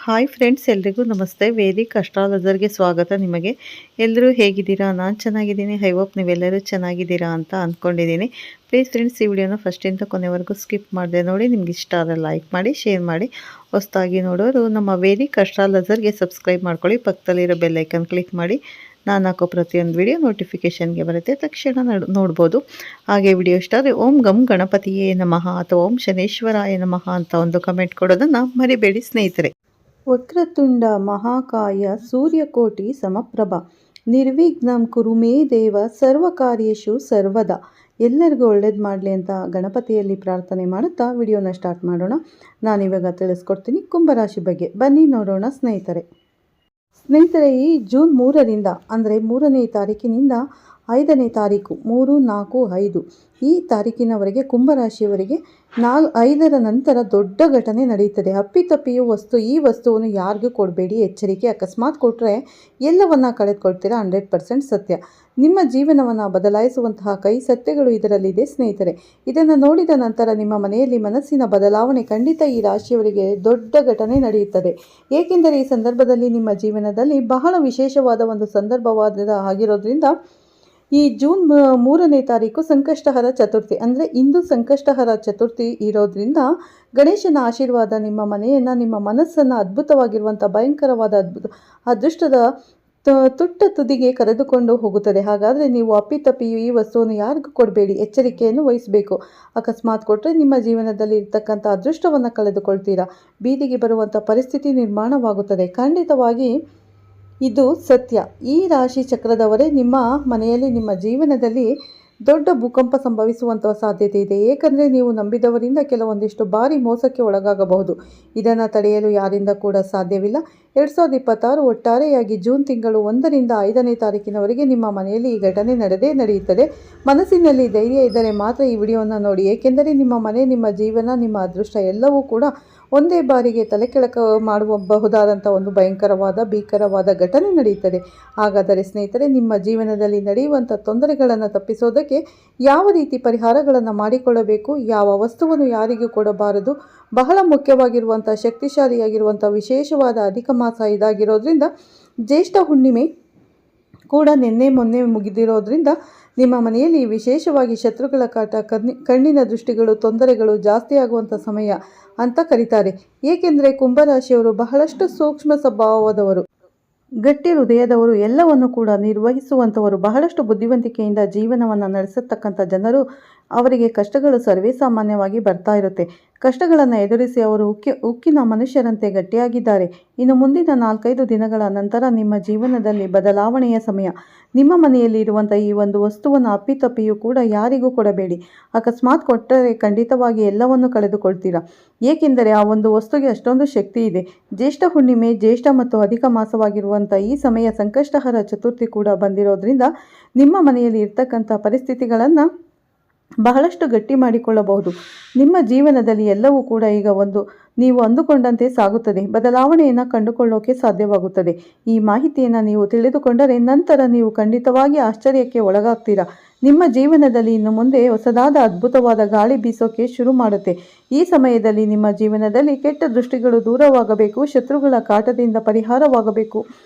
Hi friends, ಎಲ್ರಿಗೂ ನಮಸ್ತೆ. Vedic ಅಸ್ಟ್ರಾಲಜರ್ಗೆ ಸ್ವಾಗತ. ನಿಮಗೆ ಎಲ್ಲರೂ ಹೇಗಿದ್ದೀರಾ? ನಾನು ಚೆನ್ನಾಗಿದ್ದೀನಿ. ಐ ಹೋಪ್ ನೀವೆಲ್ಲರೂ ಚೆನ್ನಾಗಿದ್ದೀರಾ ಅಂತ ಅಂದ್ಕೊಂಡಿದ್ದೀನಿ. ಪ್ಲೀಸ್ ಫ್ರೆಂಡ್ಸ್, ಈ ವಿಡಿಯೋನ ಫಸ್ಟಿಂದ ಕೊನೆವರೆಗೂ ಸ್ಕಿಪ್ ಮಾಡಿದೆ ನೋಡಿ. ನಿಮ್ಗೆ ಇಷ್ಟ ಆದರೆ ಲೈಕ್ ಮಾಡಿ, ಶೇರ್ ಮಾಡಿ. ಹೊಸದಾಗಿ ನೋಡೋರು ನಮ್ಮ ವೇದಿಕ್ ಅಸ್ಟ್ರಾಲಜರ್ಗೆ ಸಬ್ಸ್ಕ್ರೈಬ್ ಮಾಡ್ಕೊಳ್ಳಿ. ಪಕ್ಕದಲ್ಲಿರೋ ಬೆಲ್ ಐಕನ್ ಕ್ಲಿಕ್ ಮಾಡಿ. ನಾನು ಹಾಕೋ ಪ್ರತಿಯೊಂದು ವಿಡಿಯೋ ನೋಟಿಫಿಕೇಷನ್ಗೆ ಬರುತ್ತೆ, ತಕ್ಷಣ ನೋಡ್ಬೋದು. ಹಾಗೆ ವಿಡಿಯೋ ಇಷ್ಟ ಆದರೆ ಓಂ ಗಂ ಗಣಪತಿಯೇ ನಮಃ ಅಥವಾ ಓಂ ಶನೇಶ್ವರಾಯ ನಮಃ ಅಂತ ಒಂದು ಕಮೆಂಟ್ ಕೊಡೋದನ್ನು ಮರಿಬೇಡಿ ಸ್ನೇಹಿತರೆ. ವಕ್ರತುಂಡ ಮಹಾಕಾಯ ಸೂರ್ಯಕೋಟಿ ಸಮಪ್ರಭ ನಿರ್ವಿಘ್ನಂ ಕುರು ಮೇ ದೇವ ಸರ್ವಕಾರ್ಯೇಷು ಸರ್ವದಾ. ಎಲ್ಲರಿಗೂ ಒಳ್ಳೇದು ಮಾಡಲಿ ಅಂತ ಗಣಪತಿಯಲ್ಲಿ ಪ್ರಾರ್ಥನೆ ಮಾಡುತ್ತಾ ವಿಡಿಯೋನ ಸ್ಟಾರ್ಟ್ ಮಾಡೋಣ. ನಾನಿವಾಗ ತಿಳಿಸ್ಕೊಡ್ತೀನಿ ಕುಂಭರಾಶಿ ಬಗ್ಗೆ. ಬನ್ನಿ ನೋಡೋಣ ಸ್ನೇಹಿತರೆ. ಈ ಜೂನ್ 3ರಿಂದ ಅಂದರೆ 3ನೇ ತಾರೀಕಿನಿಂದ 5ನೇ ತಾರೀಕು 3, 4, 5 ಈ ತಾರೀಕಿನವರೆಗೆ ಕುಂಭರಾಶಿಯವರಿಗೆ 5ರ ನಂತರ ದೊಡ್ಡ ಘಟನೆ ನಡೆಯುತ್ತದೆ. ಅಪ್ಪಿತಪ್ಪಿಯು ಈ ವಸ್ತುವನ್ನು ಯಾರಿಗೂ ಕೊಡಬೇಡಿ, ಎಚ್ಚರಿಕೆ. ಅಕಸ್ಮಾತ್ ಕೊಟ್ಟರೆ ಎಲ್ಲವನ್ನ ಕಳೆದುಕೊಳ್ತೀರಾ. 100% ಸತ್ಯ. ನಿಮ್ಮ ಜೀವನವನ್ನು ಬದಲಾಯಿಸುವಂತಹ ಕೈ ಸತ್ಯಗಳು ಇದರಲ್ಲಿದೆ ಸ್ನೇಹಿತರೆ. ಇದನ್ನು ನೋಡಿದ ನಂತರ ನಿಮ್ಮ ಮನೆಯಲ್ಲಿ ಮನಸ್ಸಿನ ಬದಲಾವಣೆ ಖಂಡಿತ ಈ ರಾಶಿಯವರಿಗೆ ದೊಡ್ಡ ಘಟನೆ ನಡೆಯುತ್ತದೆ. ಏಕೆಂದರೆ ಈ ಸಂದರ್ಭದಲ್ಲಿ ನಿಮ್ಮ ಜೀವನದಲ್ಲಿ ಬಹಳ ವಿಶೇಷವಾದ ಒಂದು ಆಗಿರೋದ್ರಿಂದ ಈ ಜೂನ್ 3ನೇ ತಾರೀಕು ಸಂಕಷ್ಟಹರ ಚತುರ್ಥಿ, ಅಂದರೆ ಇಂದು ಸಂಕಷ್ಟಹರ ಚತುರ್ಥಿ ಇರೋದ್ರಿಂದ ಗಣೇಶನ ಆಶೀರ್ವಾದ ನಿಮ್ಮ ಮನೆಯನ್ನು, ನಿಮ್ಮ ಮನಸ್ಸನ್ನು ಅದ್ಭುತವಾಗಿರುವಂಥ ಭಯಂಕರವಾದ ಅದೃಷ್ಟದ ತುಟ್ಟ ತುದಿಗೆ ಕರೆದುಕೊಂಡು ಹೋಗುತ್ತದೆ. ಹಾಗಾದರೆ ನೀವು ಅಪ್ಪಿತಪ್ಪಿಯು ಈ ವಸ್ತುವನ್ನು ಯಾರಿಗೂ ಕೊಡಬೇಡಿ, ಎಚ್ಚರಿಕೆಯನ್ನು ವಹಿಸಬೇಕು. ಅಕಸ್ಮಾತ್ ಕೊಟ್ಟರೆ ನಿಮ್ಮ ಜೀವನದಲ್ಲಿ ಇರ್ತಕ್ಕಂಥ ಅದೃಷ್ಟವನ್ನು ಕಳೆದುಕೊಳ್ತೀರಾ. ಬೀದಿಗೆ ಬರುವಂಥ ಪರಿಸ್ಥಿತಿ ನಿರ್ಮಾಣವಾಗುತ್ತದೆ. ಖಂಡಿತವಾಗಿ ಇದು ಸತ್ಯ. ಈ ರಾಶಿ ಚಕ್ರದವರೇ ನಿಮ್ಮ ಮನೆಯಲ್ಲಿ, ನಿಮ್ಮ ಜೀವನದಲ್ಲಿ ದೊಡ್ಡ ಭೂಕಂಪ ಸಂಭವಿಸುವಂತಹ ಸಾಧ್ಯತೆ ಇದೆ. ಏಕೆಂದರೆ ನೀವು ನಂಬಿದವರಿಂದ ಕೆಲವೊಂದಿಷ್ಟು ಬಾರಿ ಮೋಸಕ್ಕೆ ಒಳಗಾಗಬಹುದು. ಇದನ್ನು ತಡೆಯಲು ಯಾರಿಂದ ಕೂಡ ಸಾಧ್ಯವಿಲ್ಲ. 2026 ಒಟ್ಟಾರೆಯಾಗಿ ಜೂನ್ ತಿಂಗಳು 1ರಿಂದ 5ನೇ ತಾರೀಕಿನವರೆಗೆ ನಿಮ್ಮ ಮನೆಯಲ್ಲಿ ಈ ಘಟನೆ ನಡೆಯುತ್ತದೆ. ಮನಸ್ಸಿನಲ್ಲಿ ಧೈರ್ಯ ಇದ್ದರೆ ಮಾತ್ರ ಈ ವಿಡಿಯೋನ ನೋಡಿ. ಏಕೆಂದರೆ ನಿಮ್ಮ ಮನೆ, ನಿಮ್ಮ ಜೀವನ, ನಿಮ್ಮ ಅದೃಷ್ಟ ಎಲ್ಲವೂ ಕೂಡ ಒಂದೇ ಬಾರಿಗೆ ತಲೆಕೆಳಕ ಮಾಡಬಹುದಾದಂಥ ಒಂದು ಭೀಕರವಾದ ಘಟನೆ ನಡೆಯುತ್ತದೆ. ಹಾಗಾದರೆ ಸ್ನೇಹಿತರೆ, ನಿಮ್ಮ ಜೀವನದಲ್ಲಿ ನಡೆಯುವಂಥ ತೊಂದರೆಗಳನ್ನು ತಪ್ಪಿಸೋದಕ್ಕೆ ಯಾವ ರೀತಿ ಪರಿಹಾರಗಳನ್ನು ಮಾಡಿಕೊಳ್ಳಬೇಕು, ಯಾವ ವಸ್ತುವನ್ನು ಯಾರಿಗೂ ಕೊಡಬಾರದು, ಬಹಳ ಮುಖ್ಯವಾಗಿರುವಂಥ ಶಕ್ತಿಶಾಲಿಯಾಗಿರುವಂಥ ವಿಶೇಷವಾದ ಅಧಿಕ ಮಾಸ ಇದಾಗಿರೋದ್ರಿಂದ, ಜ್ಯೇಷ್ಠ ಹುಣ್ಣಿಮೆ ಕೂಡ ಮೊನ್ನೆ ಮುಗಿದಿರೋದ್ರಿಂದ ನಿಮ್ಮ ಮನೆಯಲ್ಲಿ ವಿಶೇಷವಾಗಿ ಶತ್ರುಗಳ ಕಾಟ, ಕಣ್ಣಿನ ದೃಷ್ಟಿಗಳು, ತೊಂದರೆಗಳು ಜಾಸ್ತಿ ಆಗುವಂಥ ಸಮಯ ಅಂತ ಕರೀತಾರೆ. ಏಕೆಂದರೆ ಕುಂಭರಾಶಿಯವರು ಬಹಳಷ್ಟು ಸೂಕ್ಷ್ಮ ಸ್ವಭಾವದವರು, ಗಟ್ಟಿ ಹೃದಯದವರು, ಎಲ್ಲವನ್ನು ಕೂಡ ನಿರ್ವಹಿಸುವಂಥವರು, ಬಹಳಷ್ಟು ಬುದ್ಧಿವಂತಿಕೆಯಿಂದ ಜೀವನವನ್ನು ನಡೆಸತಕ್ಕಂಥ ಜನರು. ಅವರಿಗೆ ಕಷ್ಟಗಳು ಸರ್ವೇ ಸಾಮಾನ್ಯವಾಗಿ ಬರ್ತಾ ಇರುತ್ತೆ. ಕಷ್ಟಗಳನ್ನು ಎದುರಿಸಿ ಅವರು ಉಕ್ಕಿನ ಮನುಷ್ಯರಂತೆ ಗಟ್ಟಿಯಾಗಿದ್ದಾರೆ. ಇನ್ನು ಮುಂದಿನ 4-5 ದಿನಗಳ ನಂತರ ನಿಮ್ಮ ಜೀವನದಲ್ಲಿ ಬದಲಾವಣೆಯ ಸಮಯ. ನಿಮ್ಮ ಮನೆಯಲ್ಲಿ ಇರುವಂಥ ಈ ಒಂದು ವಸ್ತುವನ್ನು ಅಪ್ಪಿತಪ್ಪಿಯೂ ಕೂಡ ಯಾರಿಗೂ ಕೊಡಬೇಡಿ. ಅಕಸ್ಮಾತ್ ಕೊಟ್ಟರೆ ಖಂಡಿತವಾಗಿ ಎಲ್ಲವನ್ನು ಕಳೆದುಕೊಳ್ತೀರಾ. ಏಕೆಂದರೆ ಆ ಒಂದು ವಸ್ತುಗೆ ಅಷ್ಟೊಂದು ಶಕ್ತಿ ಇದೆ. ಜ್ಯೇಷ್ಠ ಹುಣ್ಣಿಮೆ, ಜ್ಯೇಷ್ಠ ಮತ್ತು ಅಧಿಕ ಮಾಸವಾಗಿರುವಂಥ ಈ ಸಮಯ ಸಂಕಷ್ಟಹರ ಚತುರ್ಥಿ ಕೂಡ ಬಂದಿರೋದ್ರಿಂದ ನಿಮ್ಮ ಮನೆಯಲ್ಲಿ ಇರ್ತಕ್ಕಂಥ ಪರಿಸ್ಥಿತಿಗಳನ್ನು ಬಹಳಷ್ಟು ಗಟ್ಟಿ ಮಾಡಿಕೊಳ್ಳಬಹುದು. ನಿಮ್ಮ ಜೀವನದಲ್ಲಿ ಎಲ್ಲವೂ ಕೂಡ ಈಗ ನೀವು ಅಂದುಕೊಂಡಂತೆ ಸಾಗುತ್ತದೆ. ಬದಲಾವಣೆಯನ್ನು ಕಂಡುಕೊಳ್ಳೋಕೆ ಸಾಧ್ಯವಾಗುತ್ತದೆ. ಈ ಮಾಹಿತಿಯನ್ನು ನೀವು ತಿಳಿದುಕೊಂಡರೆ ನಂತರ ನೀವು ಖಂಡಿತವಾಗಿ ಆಶ್ಚರ್ಯಕ್ಕೆ ಒಳಗಾಗ್ತೀರಾ. ನಿಮ್ಮ ಜೀವನದಲ್ಲಿ ಇನ್ನು ಮುಂದೆ ಹೊಸದಾದ ಅದ್ಭುತವಾದ ಗಾಳಿ ಬೀಸೋಕೆ ಶುರು ಮಾಡುತ್ತೆ. ಈ ಸಮಯದಲ್ಲಿ ನಿಮ್ಮ ಜೀವನದಲ್ಲಿ ಕೆಟ್ಟ ದೃಷ್ಟಿಗಳು ದೂರವಾಗಬೇಕು, ಶತ್ರುಗಳ ಕಾಟದಿಂದ ಪರಿಹಾರವಾಗಬೇಕು,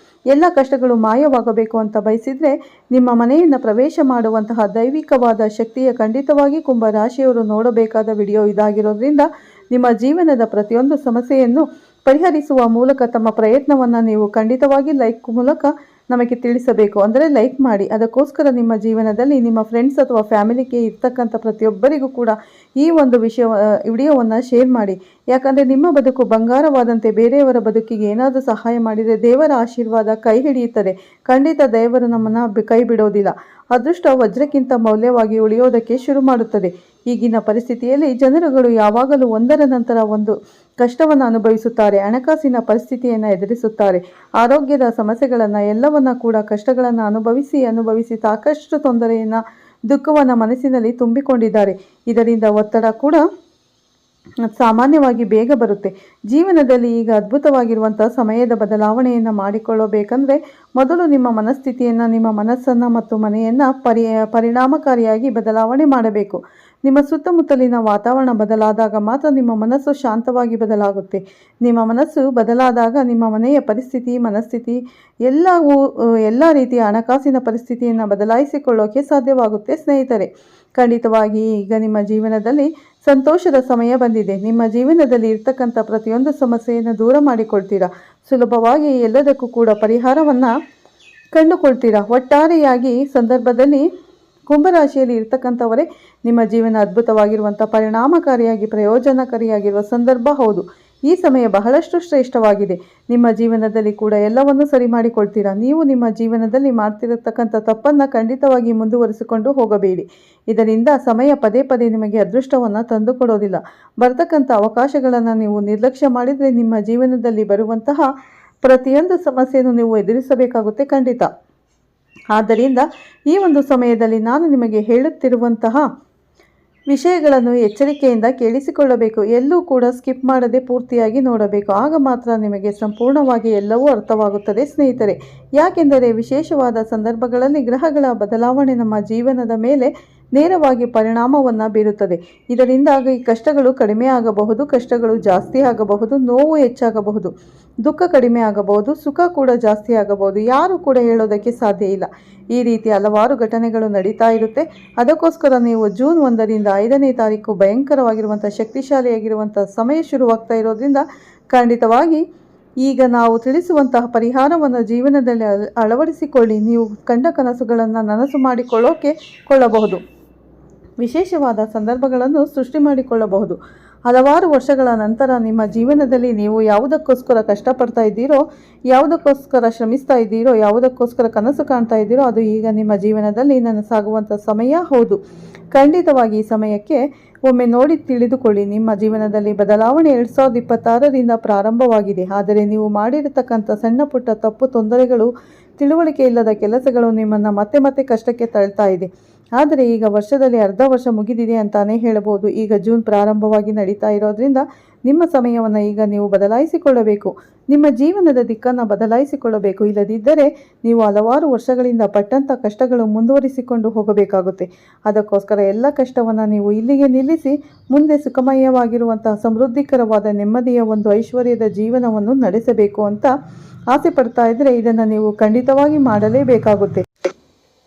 ಎಲ್ಲ ಕಷ್ಟಗಳು ಮಾಯವಾಗಬೇಕು ಅಂತ ಬಯಸಿದರೆ ನಿಮ್ಮ ಮನೆಯನ್ನು ಪ್ರವೇಶ ಮಾಡುವಂತಹ ದೈವಿಕವಾದ ಶಕ್ತಿಯ ಖಂಡಿತವಾಗಿ ಕುಂಭರಾಶಿಯವರು ನೋಡಬೇಕಾದ ವಿಡಿಯೋ ಇದಾಗಿರೋದ್ರಿಂದ ನಿಮ್ಮ ಜೀವನದ ಪ್ರತಿಯೊಂದು ಸಮಸ್ಯೆಯನ್ನು ಪರಿಹರಿಸುವ ಮೂಲಕ ತಮ್ಮ ಪ್ರಯತ್ನವನ್ನು ನೀವು ಖಂಡಿತವಾಗಿ ಲೈಕ್ ಮೂಲಕ ನಮಗೆ ತಿಳಿಸಬೇಕು. ಅಂದರೆ ಲೈಕ್ ಮಾಡಿ. ಅದಕ್ಕೋಸ್ಕರ ನಿಮ್ಮ ಜೀವನದಲ್ಲಿ ನಿಮ್ಮ ಫ್ರೆಂಡ್ಸ್ ಅಥವಾ ಫ್ಯಾಮಿಲಿಗೆ ಇರ್ತಕ್ಕಂಥ ಪ್ರತಿಯೊಬ್ಬರಿಗೂ ಕೂಡ ಈ ಒಂದು ವಿಡಿಯೋವನ್ನು ಶೇರ್ ಮಾಡಿ. ಯಾಕಂದರೆ ನಿಮ್ಮ ಬದುಕು ಬಂಗಾರವಾದಂತೆ ಬೇರೆಯವರ ಬದುಕಿಗೆ ಏನಾದರೂ ಸಹಾಯ ಮಾಡಿದರೆ ದೇವರ ಆಶೀರ್ವಾದ ಕೈ ಹಿಡಿಯುತ್ತದೆ. ಖಂಡಿತ ದೇವರು ನಮ್ಮನ್ನು ಕೈ ಬಿಡೋದಿಲ್ಲ. ಅದೃಷ್ಟ ವಜ್ರಕ್ಕಿಂತ ಮೌಲ್ಯವಾಗಿ ಉಳಿಯೋದಕ್ಕೆ ಶುರು ಮಾಡುತ್ತದೆ. ಈಗಿನ ಪರಿಸ್ಥಿತಿಯಲ್ಲಿ ಜನರುಗಳು ಯಾವಾಗಲೂ ಒಂದರ ನಂತರ ಒಂದು ಕಷ್ಟವನ್ನು ಅನುಭವಿಸುತ್ತಾರೆ. ಹಣಕಾಸಿನ ಪರಿಸ್ಥಿತಿಯನ್ನು ಎದುರಿಸುತ್ತಾರೆ. ಆರೋಗ್ಯದ ಸಮಸ್ಯೆಗಳನ್ನು ಎಲ್ಲವನ್ನ ಕೂಡ ಕಷ್ಟಗಳನ್ನು ಅನುಭವಿಸಿ ಸಾಕಷ್ಟು ತೊಂದರೆಯನ್ನು, ದುಃಖವನ್ನು ಮನಸ್ಸಿನಲ್ಲಿ ತುಂಬಿಕೊಂಡಿದ್ದಾರೆ. ಇದರಿಂದ ಒತ್ತಡ ಕೂಡ ಸಾಮಾನ್ಯವಾಗಿ ಬೇಗ ಬರುತ್ತೆ. ಜೀವನದಲ್ಲಿ ಈಗ ಅದ್ಭುತವಾಗಿರುವಂಥ ಸಮಯದ ಬದಲಾವಣೆಯನ್ನು ಮಾಡಿಕೊಳ್ಳಬೇಕಂದ್ರೆ ಮೊದಲು ನಿಮ್ಮ ಮನಸ್ಥಿತಿಯನ್ನು, ನಿಮ್ಮ ಮನಸ್ಸನ್ನು ಮತ್ತು ಮನೆಯನ್ನು ಪರಿಣಾಮಕಾರಿಯಾಗಿ ಬದಲಾವಣೆ ಮಾಡಬೇಕು. ನಿಮ್ಮ ಸುತ್ತಮುತ್ತಲಿನ ವಾತಾವರಣ ಬದಲಾದಾಗ ಮಾತ್ರ ನಿಮ್ಮ ಮನಸ್ಸು ಶಾಂತವಾಗಿ ಬದಲಾಗುತ್ತೆ. ನಿಮ್ಮ ಮನಸ್ಸು ಬದಲಾದಾಗ ನಿಮ್ಮ ಮನೆಯ ಪರಿಸ್ಥಿತಿ, ಮನಸ್ಥಿತಿ ಎಲ್ಲ ರೀತಿಯ ಹಣಕಾಸಿನ ಪರಿಸ್ಥಿತಿಯನ್ನು ಬದಲಾಯಿಸಿಕೊಳ್ಳೋಕೆ ಸಾಧ್ಯವಾಗುತ್ತೆ ಸ್ನೇಹಿತರೆ. ಖಂಡಿತವಾಗಿ ಈಗ ನಿಮ್ಮ ಜೀವನದಲ್ಲಿ ಸಂತೋಷದ ಸಮಯ ಬಂದಿದೆ. ನಿಮ್ಮ ಜೀವನದಲ್ಲಿ ಇರ್ತಕ್ಕಂಥ ಪ್ರತಿಯೊಂದು ಸಮಸ್ಯೆಯನ್ನು ದೂರ ಮಾಡಿಕೊಳ್ತೀರಾ. ಸುಲಭವಾಗಿ ಎಲ್ಲದಕ್ಕೂ ಕೂಡ ಪರಿಹಾರವನ್ನು ಕಂಡುಕೊಳ್ತೀರಾ. ಒಟ್ಟಾರೆಯಾಗಿ ಸಂದರ್ಭದಲ್ಲಿ ಕುಂಭರಾಶಿಯಲ್ಲಿ ಇರ್ತಕ್ಕಂಥವರೇ ನಿಮ್ಮ ಜೀವನ ಅದ್ಭುತವಾಗಿರುವಂಥ ಪರಿಣಾಮಕಾರಿಯಾಗಿ ಪ್ರಯೋಜನಕಾರಿಯಾಗಿರುವ ಸಂದರ್ಭ ಹೌದು. ಈ ಸಮಯ ಬಹಳಷ್ಟು ಶ್ರೇಷ್ಠವಾಗಿದೆ. ನಿಮ್ಮ ಜೀವನದಲ್ಲಿ ಕೂಡ ಎಲ್ಲವನ್ನು ಸರಿ ಮಾಡಿಕೊಳ್ತೀರಾ. ನೀವು ನಿಮ್ಮ ಜೀವನದಲ್ಲಿ ಮಾಡ್ತಿರತಕ್ಕಂಥ ತಪ್ಪನ್ನು ಖಂಡಿತವಾಗಿ ಮುಂದುವರಿಸಿಕೊಂಡು ಹೋಗಬೇಡಿ. ಇದರಿಂದ ಸಮಯ ಪದೇ ಪದೇ ನಿಮಗೆ ಅದೃಷ್ಟವನ್ನು ತಂದುಕೊಡೋದಿಲ್ಲ. ಬರ್ತಕ್ಕಂಥ ಅವಕಾಶಗಳನ್ನು ನೀವು ನಿರ್ಲಕ್ಷ್ಯ ಮಾಡಿದರೆ ನಿಮ್ಮ ಜೀವನದಲ್ಲಿ ಬರುವಂತಹ ಪ್ರತಿಯೊಂದು ಸಮಸ್ಯೆಯನ್ನು ನೀವು ಎದುರಿಸಬೇಕಾಗುತ್ತೆ ಖಂಡಿತ. ಆದ್ದರಿಂದ ಈ ಒಂದು ಸಮಯದಲ್ಲಿ ನಾನು ನಿಮಗೆ ಹೇಳುತ್ತಿರುವಂತಹ ವಿಷಯಗಳನ್ನು ಎಚ್ಚರಿಕೆಯಿಂದ ಕೇಳಿಸಿಕೊಳ್ಳಬೇಕು. ಎಲ್ಲೂ ಕೂಡ ಸ್ಕಿಪ್ ಮಾಡದೆ ಪೂರ್ತಿಯಾಗಿ ನೋಡಬೇಕು. ಆಗ ಮಾತ್ರ ನಿಮಗೆ ಸಂಪೂರ್ಣವಾಗಿ ಎಲ್ಲವೂ ಅರ್ಥವಾಗುತ್ತದೆ ಸ್ನೇಹಿತರೆ. ಯಾಕೆಂದರೆ ವಿಶೇಷವಾದ ಸಂದರ್ಭಗಳಲ್ಲಿ ಗ್ರಹಗಳ ಬದಲಾವಣೆ ನಮ್ಮ ಜೀವನದ ಮೇಲೆ ನೇರವಾಗಿ ಪರಿಣಾಮವನ್ನು ಬೀರುತ್ತದೆ. ಇದರಿಂದಾಗಿ ಕಷ್ಟಗಳು ಕಡಿಮೆ ಆಗಬಹುದು, ಕಷ್ಟಗಳು ಜಾಸ್ತಿ ಆಗಬಹುದು, ನೋವು ಹೆಚ್ಚಾಗಬಹುದು, ದುಃಖ ಕಡಿಮೆ ಆಗಬಹುದು, ಸುಖ ಕೂಡ ಜಾಸ್ತಿ ಆಗಬಹುದು. ಯಾರು ಕೂಡ ಹೇಳೋದಕ್ಕೆ ಸಾಧ್ಯ ಇಲ್ಲ. ಈ ರೀತಿ ಹಲವಾರು ಘಟನೆಗಳು ನಡೀತಾ ಇರುತ್ತೆ. ಅದಕ್ಕೋಸ್ಕರ ನೀವು ಜೂನ್ 1ರಿಂದ 5ನೇ ತಾರೀಕು ಭಯಂಕರವಾಗಿರುವಂಥ ಶಕ್ತಿಶಾಲಿಯಾಗಿರುವಂಥ ಸಮಯ ಶುರುವಾಗ್ತಾ ಇರೋದ್ರಿಂದ ಖಂಡಿತವಾಗಿ ಈಗ ನಾವು ತಿಳಿಸುವಂತಹ ಪರಿಹಾರವನ್ನು ಜೀವನದಲ್ಲಿ ಅಳವಡಿಸಿಕೊಳ್ಳಿ. ನೀವು ಕಂಡ ಕನಸುಗಳನ್ನು ನನಸು ಕೊಳ್ಳಬಹುದು. ವಿಶೇಷವಾದ ಸಂದರ್ಭಗಳನ್ನು ಸೃಷ್ಟಿ ಮಾಡಿಕೊಳ್ಳಬಹುದು. ಹಲವಾರು ವರ್ಷಗಳ ನಂತರ ನಿಮ್ಮ ಜೀವನದಲ್ಲಿ ನೀವು ಯಾವುದಕ್ಕೋಸ್ಕರ ಕಷ್ಟಪಡ್ತಾ ಇದ್ದೀರೋ, ಯಾವುದಕ್ಕೋಸ್ಕರ ಶ್ರಮಿಸ್ತಾ ಇದ್ದೀರೋ, ಯಾವುದಕ್ಕೋಸ್ಕರ ಕನಸು ಕಾಣ್ತಾ ಇದ್ದೀರೋ ಅದು ಈಗ ನಿಮ್ಮ ಜೀವನದಲ್ಲಿ ನನಸಾಗುವಂಥ ಸಮಯ ಹೌದು. ಖಂಡಿತವಾಗಿ ಈ ಸಮಯಕ್ಕೆ ಒಮ್ಮೆ ನೋಡಿ ತಿಳಿದುಕೊಳ್ಳಿ. ನಿಮ್ಮ ಜೀವನದಲ್ಲಿ ಬದಲಾವಣೆ 2026ರಿಂದ ಪ್ರಾರಂಭವಾಗಿದೆ. ಆದರೆ ನೀವು ಮಾಡಿರತಕ್ಕಂಥ ಸಣ್ಣ ಪುಟ್ಟ ತಪ್ಪು, ತೊಂದರೆಗಳು, ತಿಳುವಳಿಕೆ ಇಲ್ಲದ ಕೆಲಸಗಳು ನಿಮ್ಮನ್ನು ಮತ್ತೆ ಮತ್ತೆ ಕಷ್ಟಕ್ಕೆ ತಳ್ತಾ ಇದೆ. ಆದರೆ ಈಗ ವರ್ಷದಲ್ಲಿ ಅರ್ಧ ವರ್ಷ ಮುಗಿದಿದೆ ಅಂತಾನೆ ಹೇಳಬಹುದು. ಈಗ ಜೂನ್ ಪ್ರಾರಂಭವಾಗಿ ನಡೀತಾ ಇರೋದ್ರಿಂದ ನಿಮ್ಮ ಸಮಯವನ್ನು ಈಗ ನೀವು ಬದಲಾಯಿಸಿಕೊಳ್ಳಬೇಕು. ನಿಮ್ಮ ಜೀವನದ ದಿಕ್ಕನ್ನು ಬದಲಾಯಿಸಿಕೊಳ್ಳಬೇಕು. ಇಲ್ಲದಿದ್ದರೆ ನೀವು ಹಲವಾರು ವರ್ಷಗಳಿಂದ ಪಟ್ಟಂಥ ಕಷ್ಟಗಳು ಮುಂದುವರಿಸಿಕೊಂಡು ಹೋಗಬೇಕಾಗುತ್ತೆ. ಅದಕ್ಕೋಸ್ಕರ ಎಲ್ಲ ಕಷ್ಟವನ್ನು ನೀವು ಇಲ್ಲಿಗೆ ನಿಲ್ಲಿಸಿ ಮುಂದೆ ಸುಖಮಯವಾಗಿರುವಂತಹ ಸಮೃದ್ಧಿಕರವಾದ ನೆಮ್ಮದಿಯ ಒಂದು ಐಶ್ವರ್ಯದ ಜೀವನವನ್ನು ನಡೆಸಬೇಕು ಅಂತ ಆಸೆ ಪಡ್ತಾ ಇದ್ದರೆ ಇದನ್ನು ನೀವು ಖಂಡಿತವಾಗಿ ಮಾಡಲೇಬೇಕಾಗುತ್ತೆ.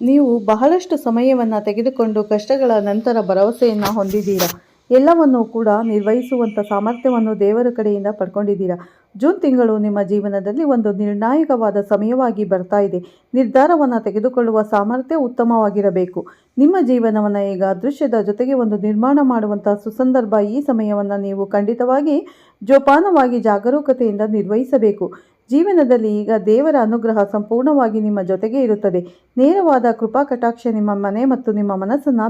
ನೀವು ಬಹಳಷ್ಟು ಸಮಯವನ್ನು ತೆಗೆದುಕೊಂಡು ಕಷ್ಟಗಳ ನಂತರ ಭರವಸೆಯನ್ನು ಹೊಂದಿದ್ದೀರಾ. ಎಲ್ಲವನ್ನೂ ಕೂಡ ನಿರ್ವಹಿಸುವಂಥ ಸಾಮರ್ಥ್ಯವನ್ನು ದೇವರ ಕಡೆಯಿಂದ ಪಡ್ಕೊಂಡಿದ್ದೀರಾ. ಜೂನ್ ತಿಂಗಳು ನಿಮ್ಮ ಜೀವನದಲ್ಲಿ ಒಂದು ನಿರ್ಣಾಯಕವಾದ ಸಮಯವಾಗಿ ಬರ್ತಾ ಇದೆ. ನಿರ್ಧಾರವನ್ನು ತೆಗೆದುಕೊಳ್ಳುವ ಸಾಮರ್ಥ್ಯ ಉತ್ತಮವಾಗಿರಬೇಕು. ನಿಮ್ಮ ಜೀವನವನ್ನು ಈಗ ಅದೃಶ್ಯದ ಜೊತೆಗೆ ಒಂದು ನಿರ್ಮಾಣ ಮಾಡುವಂಥ ಸುಸಂದರ್ಭ. ಈ ಸಮಯವನ್ನು ನೀವು ಖಂಡಿತವಾಗಿ ಜೋಪಾನವಾಗಿ ಜಾಗರೂಕತೆಯಿಂದ ನಿರ್ವಹಿಸಬೇಕು. ಜೀವನದಲ್ಲಿ ಈಗ ದೇವರ ಅನುಗ್ರಹ ಸಂಪೂರ್ಣವಾಗಿ ನಿಮ್ಮ ಜೊತೆಗೆ ಇರುತ್ತದೆ. ನೇರವಾದ ಕೃಪಾ ಕಟಾಕ್ಷ ನಿಮ್ಮ ಮನೆ ಮತ್ತು ನಿಮ್ಮ ಮನಸ್ಸನ್ನು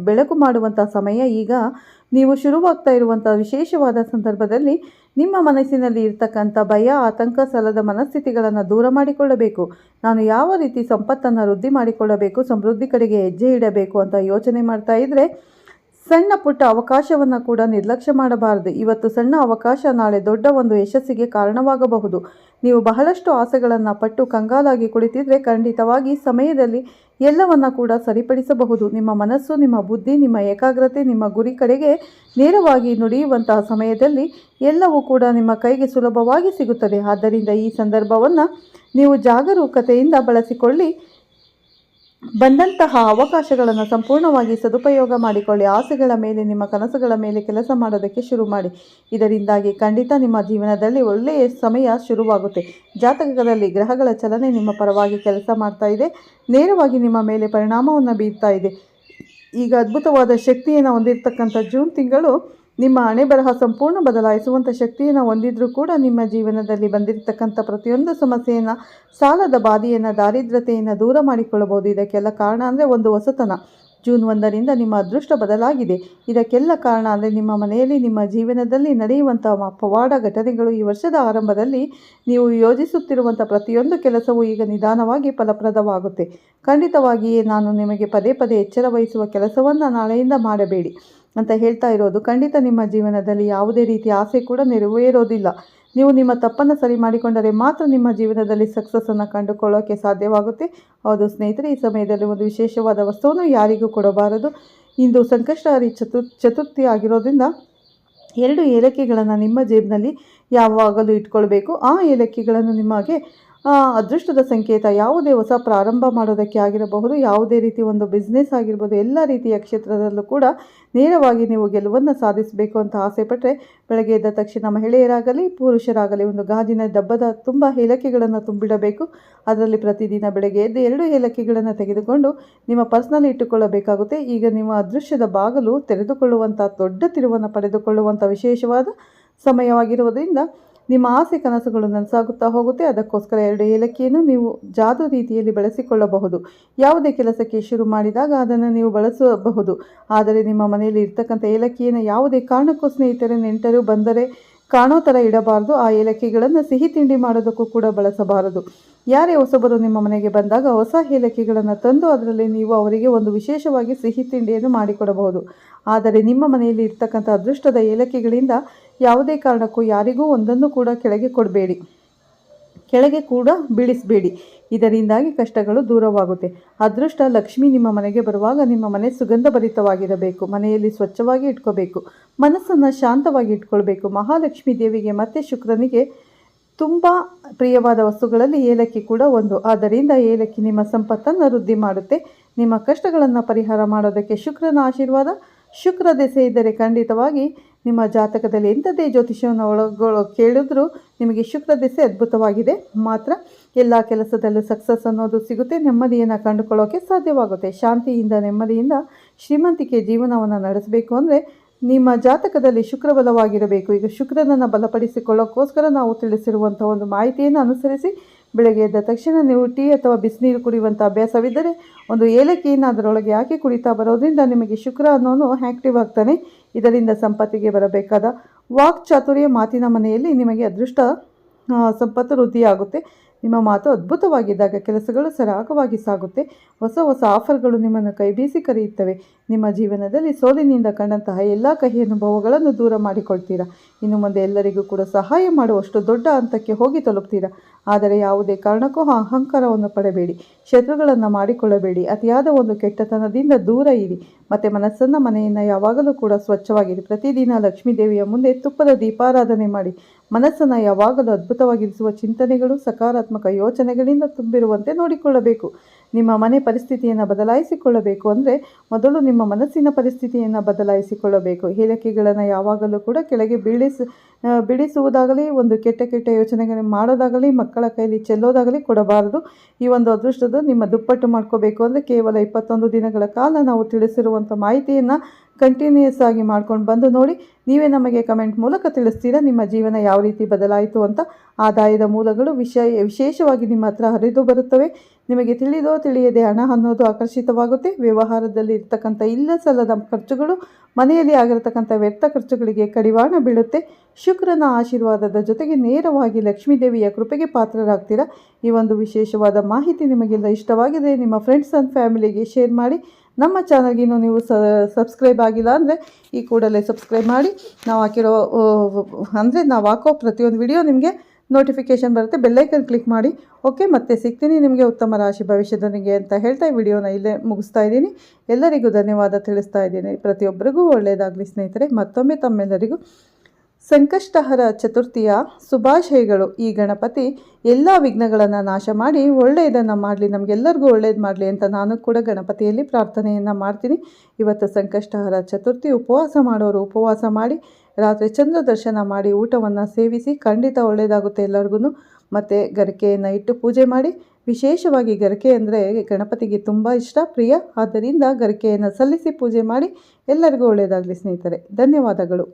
ಬೆಳಕು ಮಾಡುವಂಥ ಸಮಯ ಈಗ ನೀವು ಶುರುವಾಗ್ತಾ ಇರುವಂಥ ವಿಶೇಷವಾದ ಸಂದರ್ಭದಲ್ಲಿ ನಿಮ್ಮ ಮನಸ್ಸಿನಲ್ಲಿ ಇರ್ತಕ್ಕಂಥ ಭಯ, ಆತಂಕ, ಸಲ್ಲದ ಮನಸ್ಥಿತಿಗಳನ್ನು ದೂರ ಮಾಡಿಕೊಳ್ಳಬೇಕು. ನಾನು ಯಾವ ರೀತಿ ಸಂಪತ್ತನ್ನು ವೃದ್ಧಿ ಮಾಡಿಕೊಳ್ಳಬೇಕು, ಸಮೃದ್ಧಿ ಕಡೆಗೆ ಹೆಜ್ಜೆ ಇಡಬೇಕು ಅಂತ ಯೋಚನೆ ಮಾಡ್ತಾ ಇದ್ದರೆ ಸಣ್ಣ ಪುಟ್ಟ ಅವಕಾಶವನ್ನು ಕೂಡ ನಿರ್ಲಕ್ಷ್ಯ ಮಾಡಬಾರದು. ಇವತ್ತು ಸಣ್ಣ ಅವಕಾಶ ನಾಳೆ ದೊಡ್ಡ ಒಂದು ಯಶಸ್ಸಿಗೆ ಕಾರಣವಾಗಬಹುದು. ನೀವು ಬಹಳಷ್ಟು ಆಸೆಗಳನ್ನು ಪಟ್ಟು ಕಂಗಾಲಾಗಿ ಕುಳಿತಿದ್ರೆ ಖಂಡಿತವಾಗಿ ಸಮಯದಲ್ಲಿ ಎಲ್ಲವನ್ನ ಕೂಡ ಸರಿಪಡಿಸಬಹುದು. ನಿಮ್ಮ ಮನಸ್ಸು, ನಿಮ್ಮ ಬುದ್ಧಿ, ನಿಮ್ಮ ಏಕಾಗ್ರತೆ ನಿಮ್ಮ ಗುರಿ ಕಡೆಗೆ ನೇರವಾಗಿ ನುಡಿಯುವಂತಹ ಸಮಯದಲ್ಲಿ ಎಲ್ಲವೂ ಕೂಡ ನಿಮ್ಮ ಕೈಗೆ ಸುಲಭವಾಗಿ ಸಿಗುತ್ತದೆ. ಆದ್ದರಿಂದ ಈ ಸಂದರ್ಭವನ್ನು ನೀವು ಜಾಗರೂಕತೆಯಿಂದ ಬಳಸಿಕೊಳ್ಳಿ. ಬಂದಂತಹ ಅವಕಾಶಗಳನ್ನು ಸಂಪೂರ್ಣವಾಗಿ ಸದುಪಯೋಗ ಮಾಡಿಕೊಳ್ಳಿ. ಆಸೆಗಳ ಮೇಲೆ, ನಿಮ್ಮ ಕನಸುಗಳ ಮೇಲೆ ಕೆಲಸ ಮಾಡೋದಕ್ಕೆ ಶುರು ಮಾಡಿ. ಇದರಿಂದಾಗಿ ಖಂಡಿತ ನಿಮ್ಮ ಜೀವನದಲ್ಲಿ ಒಳ್ಳೆಯ ಸಮಯ ಶುರುವಾಗುತ್ತೆ. ಜಾತಕದಲ್ಲಿ ಗ್ರಹಗಳ ಚಲನೆ ನಿಮ್ಮ ಪರವಾಗಿ ಕೆಲಸ ಮಾಡ್ತಾ ಇದೆ, ನೇರವಾಗಿ ನಿಮ್ಮ ಮೇಲೆ ಪರಿಣಾಮವನ್ನು ಬೀರ್ತಾ ಇದೆ. ಈಗ ಅದ್ಭುತವಾದ ಶಕ್ತಿಯನ್ನು ಹೊಂದಿರತಕ್ಕಂಥ ಜೂನ್ ತಿಂಗಳು ನಿಮ್ಮ ಹಣೆ ಬರಹ ಸಂಪೂರ್ಣ ಬದಲಾಯಿಸುವಂಥ ಶಕ್ತಿಯನ್ನು ಹೊಂದಿದ್ರೂ ಕೂಡ ನಿಮ್ಮ ಜೀವನದಲ್ಲಿ ಬಂದಿರತಕ್ಕಂಥ ಪ್ರತಿಯೊಂದು ಸಮಸ್ಯೆಯನ್ನು, ಸಾಲದ ಬಾಧೆಯನ್ನು, ದಾರಿದ್ರ್ಯತೆಯನ್ನು ದೂರ ಮಾಡಿಕೊಳ್ಳಬಹುದು. ಇದಕ್ಕೆಲ್ಲ ಕಾರಣ ಅಂದರೆ ಒಂದು ಹೊಸತನ. ಜೂನ್ 1ರಿಂದ ನಿಮ್ಮ ಅದೃಷ್ಟ ಬದಲಾಗಿದೆ. ಇದಕ್ಕೆಲ್ಲ ಕಾರಣ ಅಂದರೆ ನಿಮ್ಮ ಮನೆಯಲ್ಲಿ, ನಿಮ್ಮ ಜೀವನದಲ್ಲಿ ನಡೆಯುವಂಥ ಪವಾಡ ಘಟನೆಗಳು. ಈ ವರ್ಷದ ಆರಂಭದಲ್ಲಿ ನೀವು ಯೋಜಿಸುತ್ತಿರುವಂಥ ಪ್ರತಿಯೊಂದು ಕೆಲಸವೂ ಈಗ ನಿಧಾನವಾಗಿ ಫಲಪ್ರದವಾಗುತ್ತೆ. ಖಂಡಿತವಾಗಿಯೇ ನಾನು ನಿಮಗೆ ಪದೇ ಪದೇ ಎಚ್ಚರ ವಹಿಸುವ ಕೆಲಸವನ್ನು ನಾಳೆಯಿಂದ ಮಾಡಬೇಡಿ ಅಂತ ಹೇಳ್ತಾ ಇರೋದು. ಖಂಡಿತ ನಿಮ್ಮ ಜೀವನದಲ್ಲಿ ಯಾವುದೇ ರೀತಿಯ ಆಸೆ ಕೂಡ ನೆರವೇರೋದಿಲ್ಲ. ನೀವು ನಿಮ್ಮ ತಪ್ಪನ್ನು ಸರಿ ಮಾಡಿಕೊಂಡರೆ ಮಾತ್ರ ನಿಮ್ಮ ಜೀವನದಲ್ಲಿ ಸಕ್ಸಸ್ಸನ್ನು ಕಂಡುಕೊಳ್ಳೋಕ್ಕೆ ಸಾಧ್ಯವಾಗುತ್ತೆ. ಹೌದು ಸ್ನೇಹಿತರೆ, ಈ ಸಮಯದಲ್ಲಿ ಒಂದು ವಿಶೇಷವಾದ ವಸ್ತುವನ್ನು ಯಾರಿಗೂ ಕೊಡಬಾರದು. ಇಂದು ಸಂಕಷ್ಟಹರಿ ಚತುರ್ಥಿ ಆಗಿರೋದ್ರಿಂದ 2 ಏಲಕ್ಕಿಗಳನ್ನು ನಿಮ್ಮ ಜೇಬಿನಲ್ಲಿ ಯಾವಾಗಲೂ ಇಟ್ಕೊಳ್ಬೇಕು. ಆ ಏಲಕ್ಕಿಗಳನ್ನು ನಿಮಗೆ ಅದೃಷ್ಟದ ಸಂಕೇತ. ಯಾವುದೇ ಹೊಸ ಪ್ರಾರಂಭ ಮಾಡೋದಕ್ಕೆ ಆಗಿರಬಹುದು, ಯಾವುದೇ ರೀತಿ ಒಂದು ಬಿಸ್ನೆಸ್ ಆಗಿರ್ಬೋದು, ಎಲ್ಲ ರೀತಿಯ ಕ್ಷೇತ್ರದಲ್ಲೂ ಕೂಡ ನೇರವಾಗಿ ನೀವು ಗೆಲುವನ್ನು ಸಾಧಿಸಬೇಕು ಅಂತ ಆಸೆ ಪಟ್ಟರೆ ಬೆಳಗ್ಗೆ ಎದ್ದ ತಕ್ಷಣ ಮಹಿಳೆಯರಾಗಲಿ ಪುರುಷರಾಗಲಿ ಒಂದು ಗಾಜಿನ ಡಬ್ಬದ ತುಂಬ ಏಲಕ್ಕಿಗಳನ್ನು ತುಂಬಿಡಬೇಕು. ಅದರಲ್ಲಿ ಪ್ರತಿದಿನ ಬೆಳಗ್ಗೆ ಎದ್ದು 2 ಏಲಕ್ಕಿಗಳನ್ನು ತೆಗೆದುಕೊಂಡು ನಿಮ್ಮ ಪರ್ಸ್ನಲ್ಲಿ ಇಟ್ಟುಕೊಳ್ಳಬೇಕಾಗುತ್ತೆ. ಈಗ ನಿಮ್ಮ ಅದೃಷ್ಟದ ಬಾಗಿಲು ತೆರೆದುಕೊಳ್ಳುವಂಥ ದೊಡ್ಡ ತಿರುವನ್ನು ಪಡೆದುಕೊಳ್ಳುವಂಥ ವಿಶೇಷವಾದ ಸಮಯವಾಗಿರುವುದರಿಂದ ನಿಮ್ಮ ಆಸೆ ಕನಸುಗಳು ನನಸಾಗುತ್ತಾ ಹೋಗುತ್ತೆ. ಅದಕ್ಕೋಸ್ಕರ 2 ಏಲಕ್ಕಿಯನ್ನು ನೀವು ಜಾದೂ ರೀತಿಯಲ್ಲಿ ಬಳಸಿಕೊಳ್ಳಬಹುದು. ಯಾವುದೇ ಕೆಲಸಕ್ಕೆ ಶುರು ಮಾಡಿದಾಗ ಅದನ್ನು ನೀವು ಬಳಸಬಹುದು. ಆದರೆ ನಿಮ್ಮ ಮನೆಯಲ್ಲಿ ಇರ್ತಕ್ಕಂಥ ಏಲಕ್ಕಿಯನ್ನು ಯಾವುದೇ ಕಾರಣಕ್ಕೂ ಸ್ನೇಹಿತರೆ ನೆಂಟರು ಬಂದರೆ ಕಾಣೋ ಥರ ಇಡಬಾರ್ದು. ಆ ಏಲಕ್ಕಿಗಳನ್ನು ಸಿಹಿ ತಿಂಡಿ ಮಾಡೋದಕ್ಕೂ ಕೂಡ ಬಳಸಬಾರದು. ಯಾರೇ ಹೊಸಬರು ನಿಮ್ಮ ಮನೆಗೆ ಬಂದಾಗ ಹೊಸ ಏಲಕ್ಕಿಗಳನ್ನು ತಂದು ಅದರಲ್ಲಿ ನೀವು ಅವರಿಗೆ ಒಂದು ವಿಶೇಷವಾಗಿ ಸಿಹಿ ತಿಂಡಿಯನ್ನು ಮಾಡಿಕೊಡಬಹುದು. ಆದರೆ ನಿಮ್ಮ ಮನೆಯಲ್ಲಿ ಇರ್ತಕ್ಕಂಥ ಅದೃಷ್ಟದ ಏಲಕ್ಕಿಗಳಿಂದ ಯಾವುದೇ ಕಾರಣಕ್ಕೂ ಯಾರಿಗೂ ಒಂದನ್ನು ಕೂಡ ಕೆಳಗೆ ಕೊಡಬೇಡಿ, ಕೆಳಗೆ ಕೂಡ ಬೀಳಿಸಬೇಡಿ. ಇದರಿಂದಾಗಿ ಕಷ್ಟಗಳು ದೂರವಾಗುತ್ತೆ. ಅದೃಷ್ಟ ಲಕ್ಷ್ಮಿ ನಿಮ್ಮ ಮನೆಗೆ ಬರುವಾಗ ನಿಮ್ಮ ಮನೆ ಸುಗಂಧಭರಿತವಾಗಿರಬೇಕು. ಮನೆಯಲ್ಲಿ ಸ್ವಚ್ಛವಾಗಿ ಇಟ್ಕೋಬೇಕು. ಮನಸ್ಸನ್ನು ಶಾಂತವಾಗಿ ಇಟ್ಕೊಳ್ಬೇಕು. ಮಹಾಲಕ್ಷ್ಮಿ ದೇವಿಗೆ ಮತ್ತು ಶುಕ್ರನಿಗೆ ತುಂಬ ಪ್ರಿಯವಾದ ವಸ್ತುಗಳಲ್ಲಿ ಏಲಕ್ಕಿ ಕೂಡ ಒಂದು. ಆದ್ದರಿಂದ ಏಲಕ್ಕಿ ನಿಮ್ಮ ಸಂಪತ್ತನ್ನು ವೃದ್ಧಿ ಮಾಡುತ್ತೆ. ನಿಮ್ಮ ಕಷ್ಟಗಳನ್ನು ಪರಿಹಾರ ಮಾಡೋದಕ್ಕೆ ಶುಕ್ರನ ಆಶೀರ್ವಾದ. ಶುಕ್ರ ದೆಸೆ ಇದ್ದರೆ ಖಂಡಿತವಾಗಿ ನಿಮ್ಮ ಜಾತಕದಲ್ಲಿ ಎಂಥದೇ ಜ್ಯೋತಿಷ್ಯವನ್ನು ಕೇಳಿದ್ರೂ ನಿಮಗೆ ಶುಕ್ರ ದೆಸೆ ಅದ್ಭುತವಾಗಿದೆ. ಮಾತ್ರ ಎಲ್ಲ ಕೆಲಸದಲ್ಲೂ ಸಕ್ಸಸ್ ಅನ್ನೋದು ಸಿಗುತ್ತೆ. ನೆಮ್ಮದಿಯನ್ನು ಕಂಡುಕೊಳ್ಳೋಕ್ಕೆ ಸಾಧ್ಯವಾಗುತ್ತೆ. ಶಾಂತಿಯಿಂದ ನೆಮ್ಮದಿಯಿಂದ ಶ್ರೀಮಂತಿಕೆ ಜೀವನವನ್ನು ನಡೆಸಬೇಕು ಅಂದರೆ ನಿಮ್ಮ ಜಾತಕದಲ್ಲಿ ಶುಕ್ರ ಬಲವಾಗಿರಬೇಕು. ಈಗ ಶುಕ್ರನನ್ನು ಬಲಪಡಿಸಿಕೊಳ್ಳೋಕ್ಕೋಸ್ಕರ ನಾವು ತಿಳಿಸಿರುವಂಥ ಒಂದು ಮಾಹಿತಿಯನ್ನು ಅನುಸರಿಸಿ ಬೆಳಗ್ಗೆ ಎದ್ದ ತಕ್ಷಣ ನೀವು ಟೀ ಅಥವಾ ಬಿಸಿನೀರು ಕುಡಿಯುವಂಥ ಅಭ್ಯಾಸವಿದ್ದರೆ ಒಂದು ಏಲಕ್ಕಿಯನ್ನು ಅದರೊಳಗೆ ಹಾಕಿ ಕುಡಿತಾ ಬರೋದ್ರಿಂದ ನಿಮಗೆ ಶುಕ್ರ ಅನ್ನೋನು ಆ್ಯಕ್ಟಿವ್ ಆಗ್ತಾನೆ. ಇದರಿಂದ ಸಂಪತ್ತಿಗೆ ಬರಬೇಕಾದ ವಾಕ್ ಚಾತುರ್ಯ ಮಾತಿನ ಮನೆಯಲ್ಲಿ ನಿಮಗೆ ಅದೃಷ್ಟ ಸಂಪತ್ತು ವೃದ್ಧಿಯಾಗುತ್ತೆ. ನಿಮ್ಮ ಮಾತು ಅದ್ಭುತವಾಗಿದ್ದಾಗ ಕೆಲಸಗಳು ಸರಾಗವಾಗಿ ಸಾಗುತ್ತೆ. ಹೊಸ ಹೊಸ ಆಫರ್ಗಳು ನಿಮ್ಮನ್ನು ಕೈಬೀಸಿ ಕರೆಯುತ್ತವೆ. ನಿಮ್ಮ ಜೀವನದಲ್ಲಿ ಸೋಲಿನಿಂದ ಕಂಡಂತಹ ಎಲ್ಲ ಕಹಿ ಅನುಭವಗಳನ್ನು ದೂರ ಮಾಡಿಕೊಳ್ತೀರಾ. ಇನ್ನು ಮುಂದೆ ಎಲ್ಲರಿಗೂ ಕೂಡ ಸಹಾಯ ಮಾಡುವಷ್ಟು ದೊಡ್ಡ ಹಂತಕ್ಕೆ ಹೋಗಿ ತಲುಪ್ತೀರಾ. ಆದರೆ ಯಾವುದೇ ಕಾರಣಕ್ಕೂ ಅಹಂಕಾರವನ್ನು ಪಡಬೇಡಿ, ಶತ್ರುಗಳನ್ನು ಮಾಡಿಕೊಳ್ಳಬೇಡಿ. ಅತಿಯಾದ ಒಂದು ಕೆಟ್ಟತನದಿಂದ ದೂರ ಇರಿ. ಮತ್ತು ಮನೆಯನ್ನು ಯಾವಾಗಲೂ ಕೂಡ ಸ್ವಚ್ಛವಾಗಿರಿ. ಪ್ರತಿದಿನ ಲಕ್ಷ್ಮೀ ದೇವಿಯ ಮುಂದೆ ತುಪ್ಪದ ದೀಪಾರಾಧನೆ ಮಾಡಿ ಮನಸ್ಸನ್ನು ಯಾವಾಗಲೂ ಅದ್ಭುತವಾಗಿರಿಸುವ ಚಿಂತನೆಗಳು, ಸಕಾರಾತ್ಮಕ ಯೋಚನೆಗಳಿಂದ ತುಂಬಿರುವಂತೆ ನೋಡಿಕೊಳ್ಳಬೇಕು. ನಿಮ್ಮ ಮನೆ ಪರಿಸ್ಥಿತಿಯನ್ನು ಬದಲಾಯಿಸಿಕೊಳ್ಳಬೇಕು ಅಂದರೆ ಮೊದಲು ನಿಮ್ಮ ಮನಸ್ಸಿನ ಪರಿಸ್ಥಿತಿಯನ್ನು ಬದಲಾಯಿಸಿಕೊಳ್ಳಬೇಕು. ಏಲಕ್ಕಿಗಳನ್ನು ಯಾವಾಗಲೂ ಕೂಡ ಕೆಳಗೆ ಬಿಡಿಸುವುದಾಗಲಿ, ಒಂದು ಕೆಟ್ಟ ಯೋಚನೆಗಳನ್ನು ಮಾಡೋದಾಗಲಿ, ಮಕ್ಕಳ ಕೈಲಿ ಚೆಲ್ಲೋದಾಗಲಿ ಕೊಡಬಾರದು. ಈ ಒಂದು ಅದೃಷ್ಟದ ನಿಮ್ಮ ದುಪ್ಪಟ್ಟು ಮಾಡ್ಕೋಬೇಕು ಅಂದರೆ ಕೇವಲ 21 ದಿನಗಳ ಕಾಲ ನಾವು ತಿಳಿಸಿರುವಂಥ ಮಾಹಿತಿಯನ್ನು ಕಂಟಿನ್ಯೂಯಸ್ ಆಗಿ ಮಾಡ್ಕೊಂಡು ಬಂದು ನೋಡಿ. ನೀವೇ ನಮಗೆ ಕಮೆಂಟ್ ಮೂಲಕ ತಿಳಿಸ್ತೀರಾ ನಿಮ್ಮ ಜೀವನ ಯಾವ ರೀತಿ ಬದಲಾಯಿತು ಅಂತ. ಆದಾಯದ ಮೂಲಗಳು ವಿಶೇಷವಾಗಿ ನಿಮ್ಮ ಹತ್ರ ಹರಿದು ಬರುತ್ತವೆ. ನಿಮಗೆ ತಿಳಿದೋ ತಿಳಿಯದೆ ಹಣ ಅನ್ನೋದು ಆಕರ್ಷಿತವಾಗುತ್ತೆ. ವ್ಯವಹಾರದಲ್ಲಿ ಇರ್ತಕ್ಕಂಥ ಇಲ್ಲ ಸಲ್ಲದ ಖರ್ಚುಗಳು, ಮನೆಯಲ್ಲಿ ಆಗಿರತಕ್ಕಂಥ ವ್ಯರ್ಥ ಖರ್ಚುಗಳಿಗೆ ಕಡಿವಾಣ ಬೀಳುತ್ತೆ. ಶುಕ್ರನ ಆಶೀರ್ವಾದದ ಜೊತೆಗೆ ನೇರವಾಗಿ ಲಕ್ಷ್ಮೀದೇವಿಯ ಕೃಪೆಗೆ ಪಾತ್ರರಾಗ್ತೀರಾ. ಈ ಒಂದು ವಿಶೇಷವಾದ ಮಾಹಿತಿ ನಿಮಗೆಲ್ಲ ಇಷ್ಟವಾಗಿದೆ ನಿಮ್ಮ ಫ್ರೆಂಡ್ಸ್ ಆ್ಯಂಡ್ ಫ್ಯಾಮಿಲಿಗೆ ಶೇರ್ ಮಾಡಿ. ನಮ್ಮ ಚಾನಲ್ಗಿನ್ನೂ ನೀವು ಸಬ್ಸ್ಕ್ರೈಬ್ ಆಗಿಲ್ಲ ಅಂದರೆ ಈ ಕೂಡಲೇ ಸಬ್ಸ್ಕ್ರೈಬ್ ಮಾಡಿ. ನಾವು ಹಾಕೋ ಪ್ರತಿಯೊಂದು ವಿಡಿಯೋ ನಿಮಗೆ ನೋಟಿಫಿಕೇಷನ್ ಬರುತ್ತೆ. ಬೆಲ್ಲೈಕನ್ ಕ್ಲಿಕ್ ಮಾಡಿ. ಓಕೆ, ಮತ್ತೆ ಸಿಗ್ತೀನಿ ನಿಮಗೆ ಉತ್ತಮ ರಾಶಿ ಭವಿಷ್ಯದೊಂದಿಗೆ ಅಂತ ಹೇಳ್ತಾ ವಿಡಿಯೋನ ಇಲ್ಲೇ ಮುಗಿಸ್ತಾ ಇದ್ದೀನಿ. ಎಲ್ಲರಿಗೂ ಧನ್ಯವಾದ ತಿಳಿಸ್ತಾ ಇದ್ದೀನಿ. ಪ್ರತಿಯೊಬ್ಬರಿಗೂ ಒಳ್ಳೆಯದಾಗಲಿ ಸ್ನೇಹಿತರೆ. ಮತ್ತೊಮ್ಮೆ ತಮ್ಮೆಲ್ಲರಿಗೂ ಸಂಕಷ್ಟಹರ ಚತುರ್ಥಿಯ ಶುಭಾಶಯಗಳು. ಈ ಗಣಪತಿ ಎಲ್ಲ ವಿಘ್ನಗಳನ್ನು ನಾಶ ಮಾಡಿ ಒಳ್ಳೆಯದನ್ನು ಮಾಡಲಿ, ನಮಗೆಲ್ಲರಿಗೂ ಒಳ್ಳೇದು ಮಾಡಲಿ ಅಂತ ನಾನು ಕೂಡ ಗಣಪತಿಯಲ್ಲಿ ಪ್ರಾರ್ಥನೆಯನ್ನು ಮಾಡ್ತೀನಿ. ಇವತ್ತು ಸಂಕಷ್ಟಹರ ಚತುರ್ಥಿ. ಉಪವಾಸ ಮಾಡೋರು ಉಪವಾಸ ಮಾಡಿ, ರಾತ್ರಿ ಚಂದ್ರ ದರ್ಶನ ಮಾಡಿ ಊಟವನ್ನು ಸೇವಿಸಿ. ಖಂಡಿತ ಒಳ್ಳೆಯದಾಗುತ್ತೆ ಎಲ್ಲರಿಗೂ. ಮತ್ತು ಗರಿಕೆಯನ್ನು ಇಟ್ಟು ಪೂಜೆ ಮಾಡಿ. ವಿಶೇಷವಾಗಿ ಗರಿಕೆ ಅಂದರೆ ಗಣಪತಿಗೆ ತುಂಬ ಇಷ್ಟ, ಪ್ರಿಯ. ಆದ್ದರಿಂದ ಗರಿಕೆಯನ್ನು ಸಲ್ಲಿಸಿ ಪೂಜೆ ಮಾಡಿ. ಎಲ್ಲರಿಗೂ ಒಳ್ಳೆಯದಾಗಲಿ ಸ್ನೇಹಿತರೆ. ಧನ್ಯವಾದಗಳು.